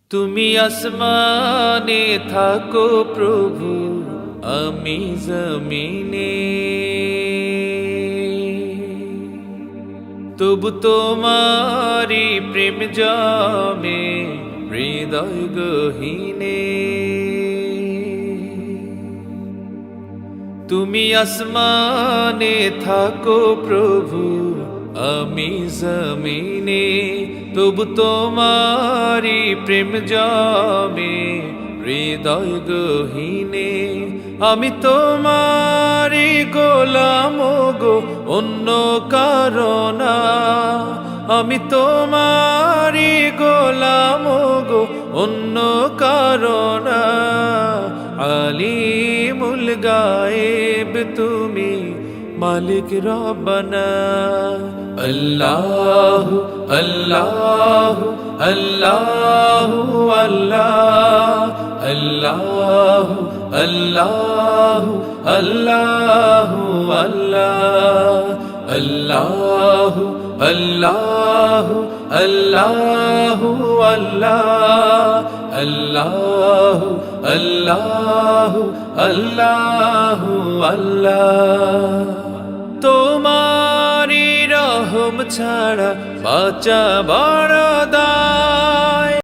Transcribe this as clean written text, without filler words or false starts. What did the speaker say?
তুমি আসমানে থাকো প্রভু, আমি জমিনে, তবু তোমারি প্রেম জমে হৃদয় গহীনে। তুমি আসমানে থাকো প্রভু, আমি জমিনে, তবু তোমারি প্রেম জমে হৃদয় গহীনে। আমি তোমারি গোলাম গো, অন্য কারণা। আমি তোমারি গোলাম গো, অন্য কারণা। আলিমুল গায়েব তুমি, মালিক রব্বানা। আল্লাহু আল্লাহু আল্লাহু আল্লাহ, আল্লাহু আল্লাহু আল্লাহু আল্লাহ, আল্লাহু আল্লাহু আল্লাহু আল্লাহ, আল্লাহু আল্লাহু আল্লাহু আল্লাহ। তোমারি রহম ছাড়া বাঁচা বড় দায়।